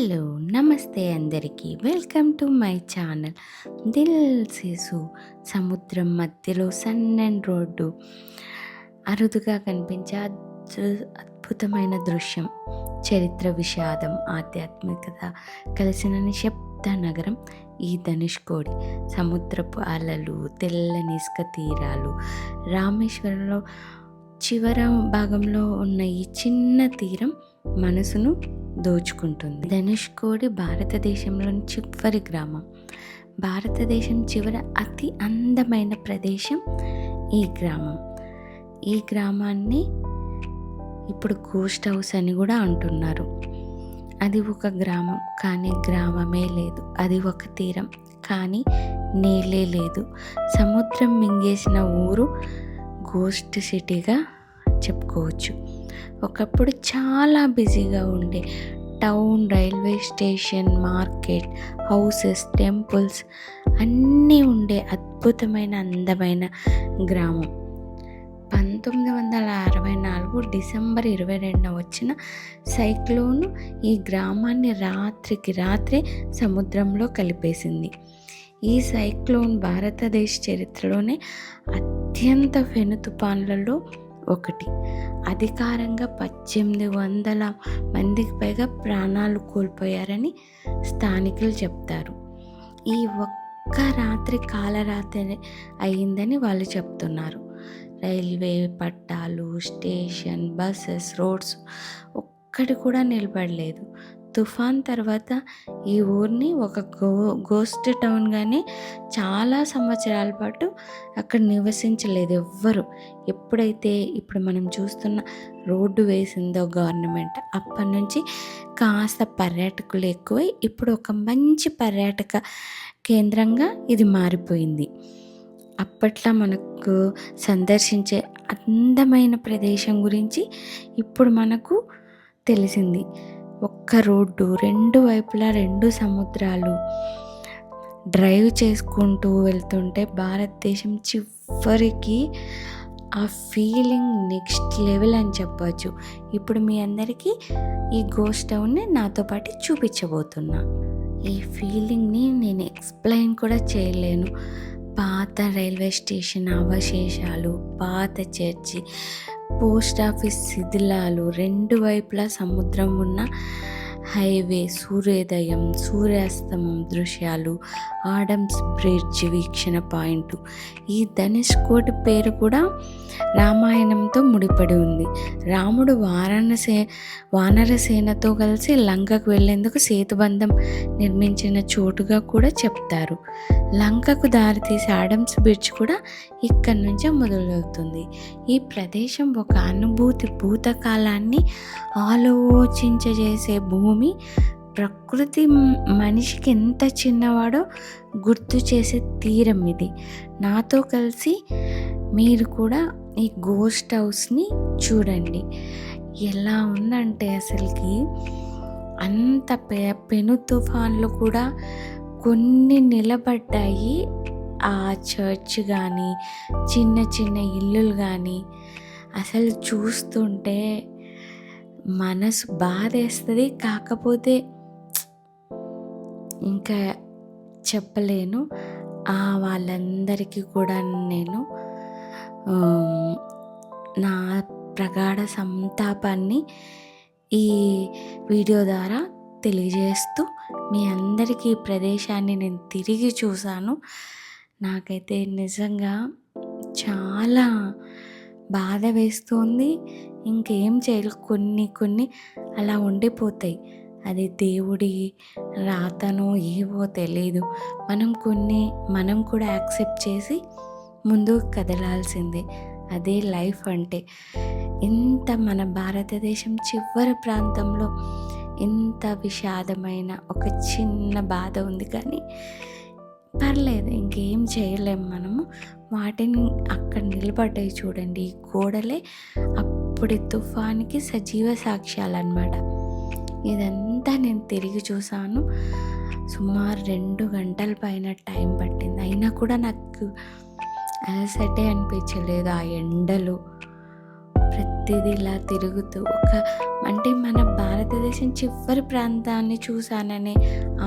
Hello నమస్తే అందరికీ welcome to my channel దిల్ సేసు. సముద్రం మధ్యలో సన్నని రోడ్డు, అరుదుగా కనిపించే అద్భుతమైన దృశ్యం, చరిత్ర, విషాదం, ఆధ్యాత్మికత కలిసిన నిశ్శబ్ద నగరం ఈ ధనుష్కోడి. సముద్రపు అలలు, తెల్లని ఇసుక తీరాలు, రామేశ్వరంలో చివర భాగంలో ఉన్న ఈ చిన్న తీరం మనసును దోచుకుంటుంది. ధనుష్కోడి భారతదేశంలోని చివరి గ్రామం. భారతదేశం చివర అతి అందమైన ప్రదేశం ఈ గ్రామం. ఈ గ్రామాన్ని ఇప్పుడు గోస్ట్ హౌస్ అని కూడా అంటున్నారు. అది ఒక గ్రామం కానీ గ్రామమే లేదు. అది ఒక తీరం కానీ నేలే లేదు. సముద్రం మింగేసిన ఊరు గోస్ట్ సిటీగా చెప్పుకోవచ్చు. ఒకప్పుడు చాలా బిజీగా ఉండే town, railway station, market, houses, temples అన్నీ ఉండే అద్భుతమైన అందమైన గ్రామం. 1964 డిసెంబర్ 22న వచ్చిన సైక్లోను ఈ గ్రామాన్ని రాత్రికి రాత్రే సముద్రంలో కలిపేసింది. ఈ సైక్లోన్ భారతదేశ చరిత్రలోనే అత్యంత పెను తుఫాన్లలో ఒకటి. అధికారంగా 1800 మందికి పైగా ప్రాణాలు కోల్పోయారని స్థానికులు చెప్తారు. ఈ ఒక్క రాత్రి కాలరాత్రి అయిందని వాళ్ళు చెప్తున్నారు. రైల్వే పట్టాలు, స్టేషన్, బస్సెస్, రోడ్స్ ఒక్కటి కూడా నిలబడలేదు. తుఫాన్ తర్వాత ఈ ఊరిని ఒక గోస్ట్ టౌన్గానే చాలా సంవత్సరాల పాటు అక్కడ నివసించలేదు ఎవ్వరు. ఎప్పుడైతే ఇప్పుడు మనం చూస్తున్న రోడ్డు వేసిందో గవర్నమెంట్, అప్పటి నుంచి కాస్త పర్యాటకులు ఎక్కువై ఇప్పుడు ఒక మంచి పర్యాటక కేంద్రంగా ఇది మారిపోయింది. అప్పట్లో మనకు సందర్శించే అందమైన ప్రదేశం గురించి ఇప్పుడు మనకు తెలిసింది. ఒక్క రోడ్డు, రెండు వైపులా రెండు సముద్రాలు, డ్రైవ్ చేసుకుంటూ వెళ్తుంటే భారతదేశం చివరికి ఆ ఫీలింగ్ నెక్స్ట్ లెవెల్ అని చెప్పవచ్చు. ఇప్పుడు మీ అందరికీ ఈ గోస్ట్ టౌన్ని నాతో పాటు చూపించబోతున్నా. ఈ ఫీలింగ్ని నేను ఎక్స్ప్లెయిన్ కూడా చేయలేను. పాత రైల్వే స్టేషన్ అవశేషాలు, పాత చర్చి, పోస్ట్ ఆఫీస్ శిథిలాలు, రెండు వైపులా సముద్రం ఉన్న హైవే, సూర్యోదయం, సూర్యాస్తమం దృశ్యాలు, ఆడమ్స్ బ్రిడ్జ్ వీక్షణ పాయింట్. ఈ ధనుష్కోటి పేరు కూడా రామాయణంతో ముడిపడి ఉంది. రాముడు వానరసేనతో కలిసి లంకకు వెళ్లేందుకు సేతుబంధం నిర్మించిన చోటుగా కూడా చెప్తారు. లంకకు దారితీసే ఆడమ్స్ బ్రిడ్జ్ కూడా ఇక్కడి నుంచే మొదలవుతుంది. ఈ ప్రదేశం ఒక అనుభూతి, భూతకాలాన్ని ఆలోచించజేసే భూమి. ప్రకృతి మనిషికి ఎంత చిన్నవాడో గుర్తు చేసే తీరం ఇది. నాతో కలిసి మీరు కూడా ఈ గోస్ట్ హౌస్ని చూడండి. ఎలా ఉందంటే అసలుకి అంత పెను తుఫాన్లు కూడా కొన్ని నిలబడ్డాయి. ఆ చర్చ్ కానీ, చిన్న చిన్న ఇల్లులు కానీ అసలు చూస్తుంటే మనసు బాధేస్తుంది. కాకపోతే ఇంకా చెప్పలేను. వాళ్ళందరికీ కూడా నేను నా ప్రగాఢ సంతాపాన్ని ఈ వీడియో ద్వారా తెలియజేస్తూ మీ అందరికీ ఈ ప్రదేశాన్ని నేను తిరిగి చూశాను. నాకైతే నిజంగా చాలా బాధ వేస్తుంది. ఇంకేం చేయలేదు. కొన్ని అలా ఉండిపోతాయి. అది దేవుడి రాతనో ఏవో తెలీదు. మనం కూడా యాక్సెప్ట్ చేసి ముందుకు కదలాల్సిందే. అదే లైఫ్ అంటే. ఇంత మన భారతదేశం చివరి ప్రాంతంలో ఇంత విషాదమైన ఒక చిన్న బాధ ఉంది కానీ పర్లేదు, ఇంకేం చేయలేం మనము. వాటిని అక్కడ నిలబడ్డాయి చూడండి. ఈ గోడలే అప్పటి తుఫానికి సజీవ సాక్ష్యాలన్నమాట. ఇదంతా నేను తిరిగి చూశాను. సుమారు 2 గంటల పైన టైం పట్టింది. అయినా కూడా నాకు అలసటే అనిపించలేదు. ఆ ఎండలు, ప్రతి ప్రతిదీ ఇలా తిరుగుతూ అంటే మన భారతదేశం చివరి ప్రాంతాన్ని చూశాననే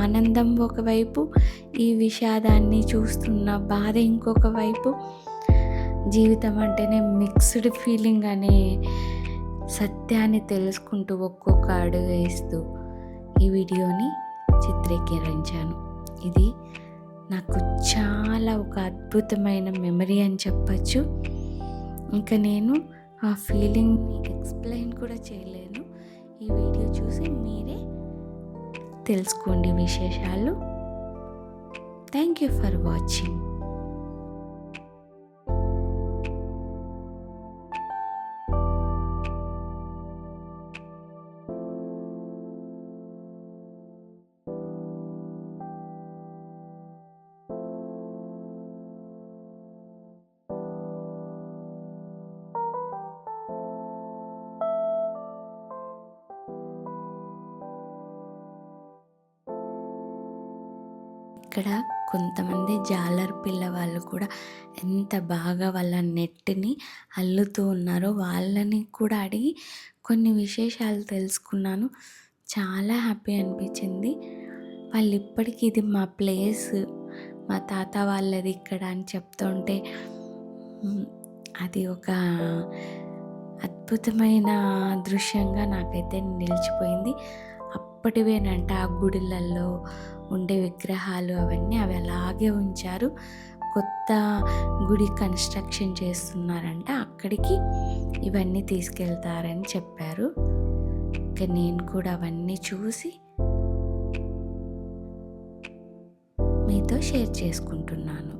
ఆనందం ఒకవైపు, ఈ విషాదాన్ని చూస్తున్న బాధ ఇంకొక వైపు, జీవితం అంటేనే మిక్స్డ్ ఫీలింగ్ అనే సత్యాన్ని తెలుసుకుంటూ ఒక్కొక్క అడుగు వేస్తూ ఈ వీడియోని చిత్రీకరించాను. ఇది నాకు చాలా ఒక అద్భుతమైన మెమరీ అని చెప్పచ్చు. ఇంకా నేను ఆ ఫీలింగ్ని ఎక్స్ప్లెయిన్ కూడా చేయలేను. ఈ వీడియో చూసి మీరే తెలుసుకోండి విశేషాలు. Thank you for watching. ఇక్కడ కొంతమంది జాలర్ పిల్లవాళ్ళు కూడా ఎంత బాగా వాళ్ళ నెట్ని అల్లుతూ ఉన్నారో వాళ్ళని కూడా అడిగి కొన్ని విశేషాలు తెలుసుకున్నాను. చాలా హ్యాపీ అనిపించింది. వాళ్ళు ఇప్పటికీ ఇది మా ప్లేస్, మా తాత వాళ్ళది ఇక్కడ అని చెప్తుంటే అది ఒక అద్భుతమైన దృశ్యంగా నాకైతే నిలిచిపోయింది. అప్పటివేనంట ఆ గుడిలల్లో ఉండే విగ్రహాలు అవన్నీ అవి అలాగే ఉంచారు. కొత్త గుడి కన్స్ట్రక్షన్ చేస్తున్నారంట, అక్కడికి ఇవన్నీ తీసుకెళ్తారని చెప్పారు. ఇక నేను కూడా అవన్నీ చూసి మీతో షేర్ చేసుకుంటున్నాను.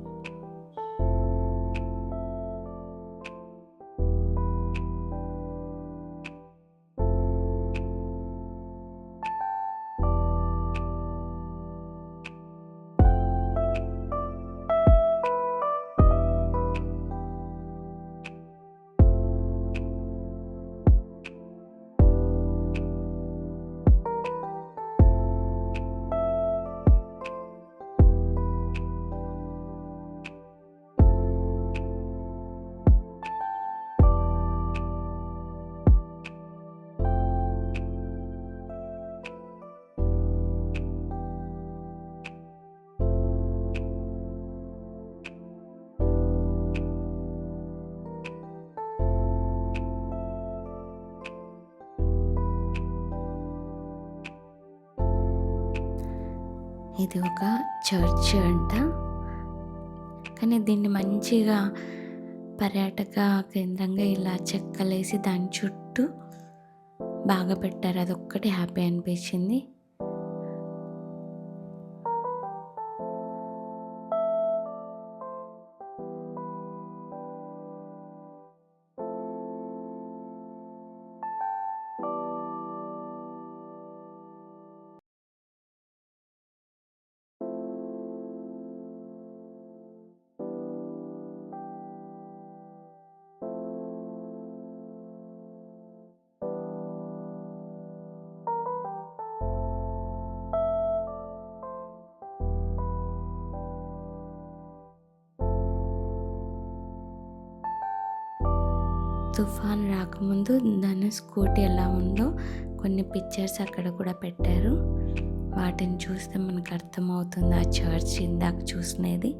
ఇది ఒక చర్చ్ అంట, కానీ దీన్ని మంచిగా పర్యాటక కేంద్రంగా ఇలా చెక్కలేసి దాని చుట్టూ బాగా పెట్టారు. అదొక్కటి హ్యాపీ అనిపించింది. తుఫాన్ రాకముందు ధనుష్ కోటి ఎలా ఉందో కొన్ని పిక్చర్స్ అక్కడ కూడా పెట్టారు. వాటిని చూస్తే మనకు అర్థమవుతుంది ఆ చర్చ్ ఇందాక చూసినది.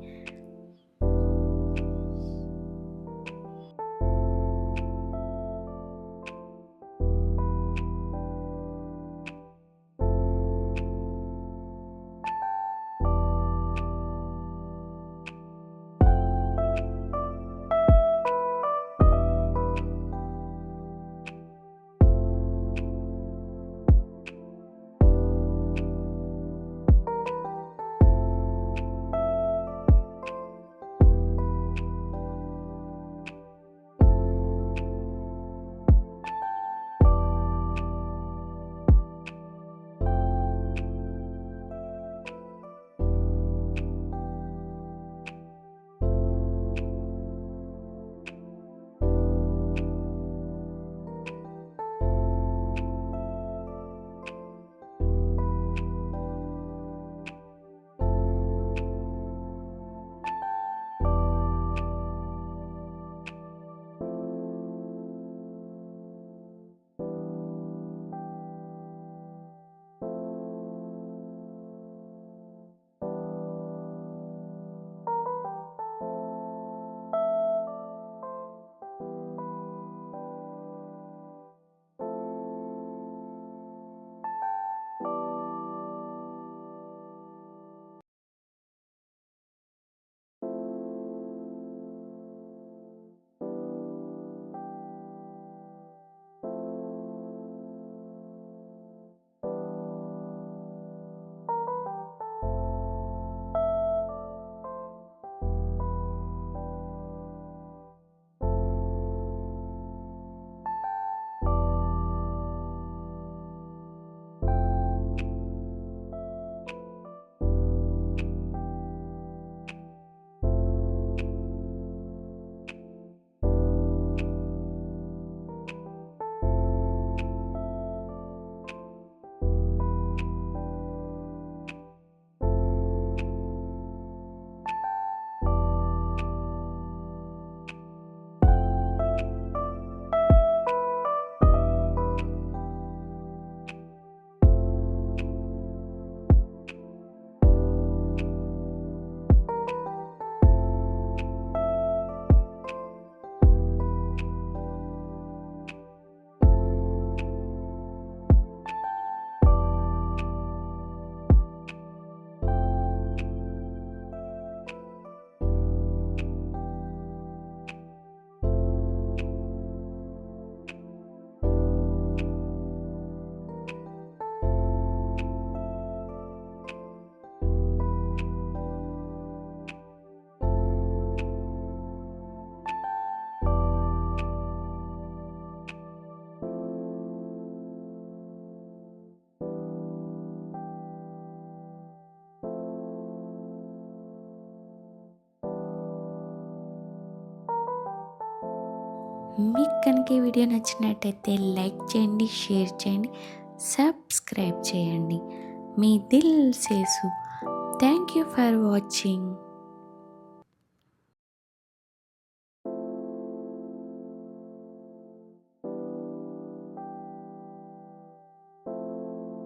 మీకు కనుక ఈ వీడియో నచ్చినట్టయితే లైక్ చేయండి, షేర్ చేయండి, సబ్స్క్రైబ్ చేయండి. మీ దిల్ సేసు. Thank you for watching.